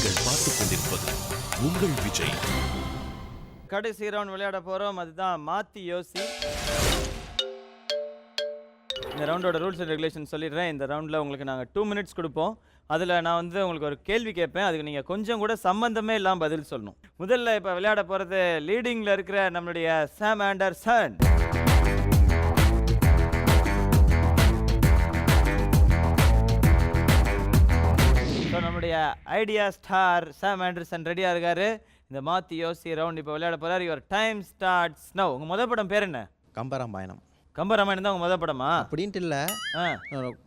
நீங்கள் பார்த்துக் கொண்டிருப்பது உங்கள் விஜய். கடைசி ரவுண்ட் விளையாட போறோம். அதுதான் மாத்தி யோசி. இந்த ரவுண்டோட ரூல்ஸ் அண்ட் ரெகுலேஷன் சொல்லிடுறேன். இந்த ரவுண்டில் உங்களுக்கு நாங்கள் 2 மினிட்ஸ் கொடுப்போம். அதில் நான் வந்து உங்களுக்கு ஒரு கேள்வி கேட்பேன். அதுக்கு நீங்கள் கொஞ்சம் கூட சம்பந்தமே இல்லாமல் பதில் சொல்லணும். முதல்ல இப்போ விளையாட போகிறது லீடிங்கில் இருக்கிற நம்மளுடைய சாம் ஆண்டர்சன். ஸோ நம்மளுடைய ஐடியா ஸ்டார் சாம் ஆண்டர்சன் ரெடியாக இருக்காரு. இந்த மாத்தி யோசி ரவுண்ட் இப்போ விளையாட போகிறார். Your time starts now. உங்கள் முதல் படம் பேர் என்ன? கம்பராமாயணம். கம்பராமாயணம் தான் உங்கள் முதல் படமா? அப்படின்ட்டு இல்லை,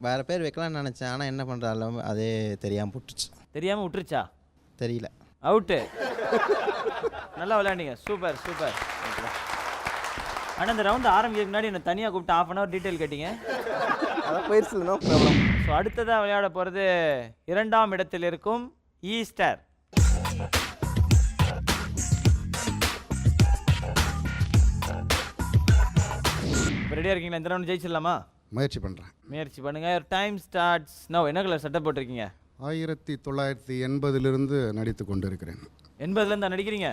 வேற பேர் வைக்கலாம்னு நினச்சேன். ஆனால் என்ன பண்ணுறாலும் அதே தெரியாமல் விட்டுருச்சு. தெரியாமல் விட்டுருச்சா? தெரியல. அவுட்டு. நல்லா விளையாண்டிங்க. Super super. ஆனால் இந்த ரவுண்டு ஆரம்பிக்கிறதுக்கு முன்னாடி என்னை தனியாக கூப்பிட்டு 1/2 hour டீட்டெயில் கேட்டீங்க. அதான் போயிடுச்சு. No problem. ஸோ அடுத்ததாக விளையாட போகிறது 2ஆம் இடத்தில் இருக்கும் ஈஸ்டர். ரெடியாக இருக்கீங்களா? இந்த ரவுண்ட் ஜெயிச்சிடலாமா? முயற்சி பண்ணுறேன். முயற்சி பண்ணுங்க. Time starts now. என்ன கலர் சட்டை போட்டிருக்கீங்க? 1980 நடித்து கொண்டிருக்கிறேன். 80 நடிக்கிறீங்க?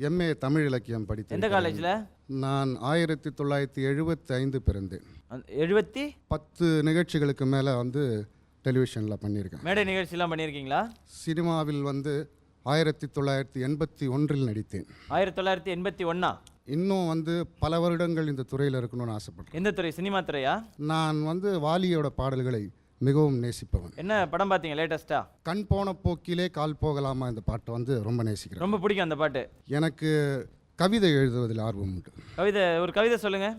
எம்ஏ தமிழ் இலக்கியம் படித்தேன். எந்த காலேஜில்? நான் 1975 பிறந்தேன். 70 10 நிகழ்ச்சிகளுக்கு மேலே வந்து டெலிவிஷனில் பண்ணியிருக்கேன். மேடை நிகழ்ச்சியெலாம் பண்ணியிருக்கீங்களா? சினிமாவில் வந்து 1981 நடித்தேன். 1981? இன்னும் வந்து பல வருடங்கள் இந்த துறையில் இருக்கணும்னு ஆசைப்பட்டேன். எந்த துறை? சினிமா துறையா? நான் வந்து வாலியோட பாடல்களை மிகவும் நேசிப்பவன். என்ன படம் பார்த்தீங்க லேட்டஸ்டா? கண் போன போக்கிலே கால் போகலாமா, இந்த பாட்டை வந்து ரொம்ப நேசிக்கிறேன். ரொம்ப பிடிக்கும் அந்த பாட்டு. எனக்கு கவிதை எழுதுவதில் ஆர்வம் உண்டு. கவிதை? ஒரு கவிதை சொல்லுங்க.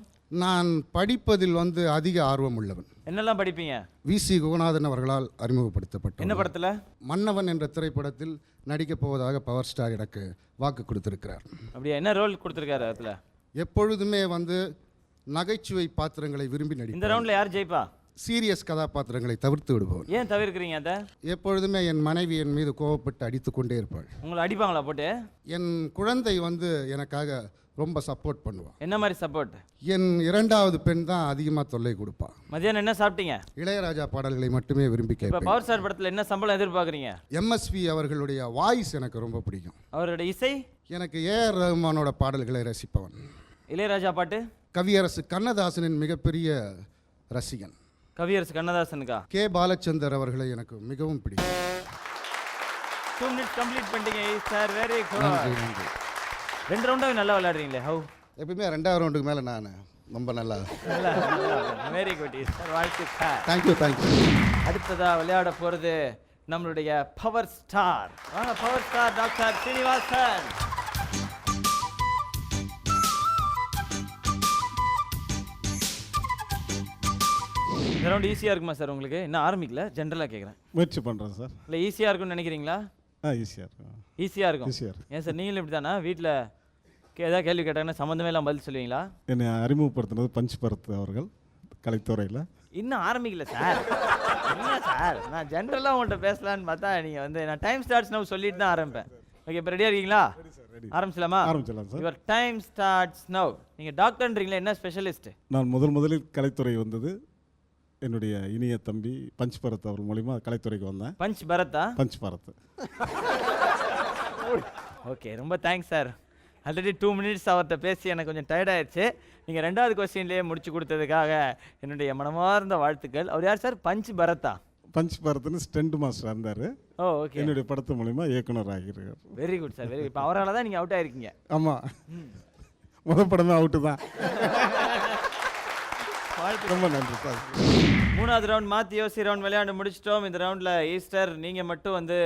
நான் படிப்பதில் வந்து அதிக ஆர்வம் உள்ளவன். என்னெல்லாம் படிப்பீங்க? வி.சி. குகநாதன் அவர்களால் அறிமுகப்படுத்தப்பட்ட என்ன படத்தில்? மன்னவன் என்ற திரைப்படத்தில் நடிக்கப் போவதாக பவர் ஸ்டார் எனக்கு வாக்கு கொடுத்திருக்கிறார். அப்படியா? என்ன ரோல் கொடுத்துருக்காரு அதில்? எப்பொழுதுமே வந்து நகைச்சுவை பாத்திரங்களை விரும்பி இந்த நடிப்பேன். ரவுண்டில் யார் ஜெயிப்பா? சீரியஸ் கதாபாத்திரங்களை தவிர்த்து விடுபவன். ஏன் தவிர்க்கிறீங்க அதை? எப்பொழுதுமே என் மனைவி என் மீது கோவப்பட்டு அடித்து கொண்டே இருப்பாள். உங்களை அடிப்பாங்களா போட்டு? என் குழந்தை வந்து எனக்காக ரொம்ப சப்போர்ட் பண்ணுவாள். என்ன மாதிரி சப்போர்ட்? என் 2வது பெண் தான் அதிகமாக தொல்லை கொடுப்பா. மதியானம் என்ன சாப்பிட்டீங்க? இளையராஜா பாடல்களை மட்டுமே விரும்பி இப்போ கேட்பேன். பவர் ஸ்டார் படத்தில் என்ன சம்பளம் எதிர்பார்க்குறீங்க? எம்எஸ்வி அவர்களுடைய வாய்ஸ் எனக்கு ரொம்ப பிடிக்கும். அவரோட இசை? எனக்கு ஏஆர் ரஹ்மானோட பாடல்களை ரசிப்பவன். இளையராஜா பாட்டு? கவியரசு கண்ணதாசனின் மிகப்பெரிய ரசிகன். கவியரசு கண்ணதாசனுக்கா? கே பாலச்சந்தர் அவர்களை எனக்கு மிகவும் பிடிக்கும். 2 மினிட்ஸ் கம்ப்ளீட் பண்ணிட்டீங்க சார். Very good. நன்றி நன்றி. 2 ரவுண்டாக நல்லா விளையாடுறீங்களே. ஹவு? எப்பவுமே 2வது ரவுண்டுக்கு மேலே நான் ரொம்ப நல்லா. Very good sir. வாழ்த்துக்கள். Thank you thank you. அடுத்ததாக விளையாட போகிறது நம்மளுடைய power star. Power star doctor Srinivasan. இந்த ரவுண்ட் ஈஸியாக இருக்குமா சார் உங்களுக்கு? இன்னும் ஆரம்பிக்கல, ஜென்ரலாக கேட்குறேன். முயற்சி பண்ணுறேன் சார். இல்லை ஈஸியாக இருக்கும்னு நினைக்கிறீங்களா? ஈஸியாக இருக்கும். ஈஸியாக இருக்கும். ஈஸியாக இருக்கும். ஏன் சார் நீங்களும் இப்படி தானா? வீட்டில் ஏதாவது கேள்வி கேட்டாங்கன்னா சம்மந்தமே இல்லாமல் பதில் சொல்லுவீங்களா? என்னை அறிமுகப்படுத்தினது பஞ்ச் பரத் அவர்கள் கலைத்துறையில். இன்னும் ஆரம்பிக்கல சார். என்ன சார், நான் ஜென்ரலாக உங்கள்கிட்ட பேசலான்னு பார்த்தா நீங்கள் வந்து நான் டைம் ஸ்டார்ட்ஸ் நவ் சொல்லிட்டு தான் ஆரம்பிப்பேன். ஓகே, இப்போ ரெடியாக இருக்கீங்களா? ஆரம்பிச்சலாமா? ஆரம்பிச்சிடலாம் sir. Your time starts now. நீங்கள் டாக்டர்ன்றீங்களா? என்ன ஸ்பெஷலிஸ்ட்? நான் முதலில் கலைத்துறை வந்தது என்னுடைய இனிய தம்பி பஞ்ச் பரத் அவர் மூலிமா கலைத்துறைக்கு வந்தேன். பஞ்ச் பரத்தா? பஞ்ச் பரத். ஓகே, ரொம்ப தேங்க்ஸ் சார். ஆல்ரெடி 2 மினிட்ஸ் அவர்கிட்ட பேசி எனக்கு கொஞ்சம் டயர்டாயிடுச்சு. நீங்கள் 2வது கொஸ்டின்லேயே முடிச்சு கொடுத்ததுக்காக என்னுடைய மனமார்ந்த வாழ்த்துக்கள். அவர் யார் சார்? பஞ்ச் பரத்தா? பஞ்ச் பரத்னு ஸ்டெண்ட் மாஸ்டர் இருந்தார். Oh okay. என்னுடைய படத்து மூலிமா இயக்குனர் ஆகியிருக்கார். Very good sir, very good. இப்போ அவரால் தான் நீங்கள் அவுட் ஆகிருக்கீங்க. ஆமாம், முதல் படமே அவுட்டு தான். ரொம்ப நன்றி சார். 3வது ரவுண்ட் மாற்றி யோசி ரவுண்ட் விளையாண்டு முடிச்சிட்டோம். இந்த ரவுண்டில் ஈஸ்டர் நீங்கள் மட்டும் வந்து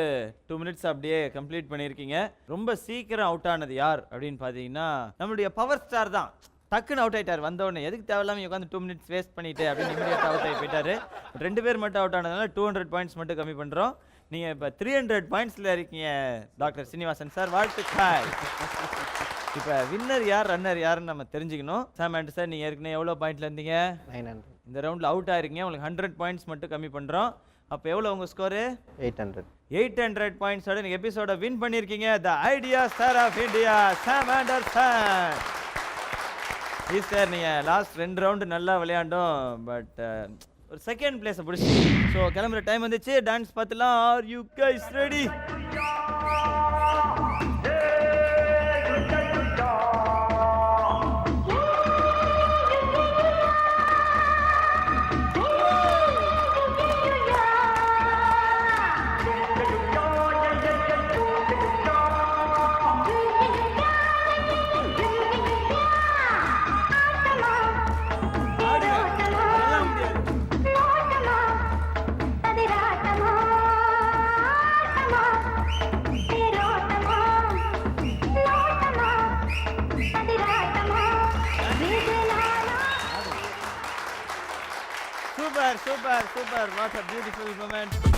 2 மினிட்ஸ் அப்படியே கம்ப்ளீட் பண்ணியிருக்கீங்க. ரொம்ப சீக்கிரம் அவுட் ஆனது யார் அப்படின்னு பார்த்தீங்கன்னா நம்மளுடைய பவர் ஸ்டார் தான். டக்குன்னு அவுட் ஆகிட்டார். வந்தோடனே எதுக்கு தேவையில்லாமல் உட்காந்து 2 மினிட்ஸ் வேஸ்ட் பண்ணிட்டு அப்படின்னு இமீடியட்டாக அவுட் ஆகி போயிட்டார். 2 பேர் மட்டும் அவுட் ஆனதுனால 200 பாயிண்ட்ஸ் மட்டும் கம்மி பண்ணுறோம். நீங்கள் இப்போ 300 பாயிண்ட்ஸில் இருக்கீங்க டாக்டர் சீனிவாசன் சார். வாழ்த்துக்கள். இப்போ வின்னர் யார் ரன்னர் யாருன்னு நம்ம தெரிஞ்சுக்கணும். சாம் ஆண்டர் சார், நீங்கள் ஏற்கனவே எவ்வளோ பாயிண்ட்ல இருந்தீங்க? 900. இந்த ரவுண்டில் அவுட் ஆயிருக்கீங்க. உங்களுக்கு 100 பாயிண்ட்ஸ் மட்டும் கம்மி பண்ணுறோம். அப்போ எவ்வளோ உங்கள் ஸ்கோரு? 800. 800 பாயிண்ட்ஸோட நீங்கள் எபிசோட வின் பண்ணியிருக்கீங்க. The idea star of India Sam Anderson. Sir, நீங்கள் லாஸ்ட் 2 ரவுண்டு நல்லா விளையாண்டோம். பட் ஒரு செகண்ட் பிளேஸை பிடிச்சி. ஸோ கிளம்புற டைம் வந்துச்சு. டான்ஸ் பார்த்துலாம். Are you guys ready? Super super super what a beautiful moment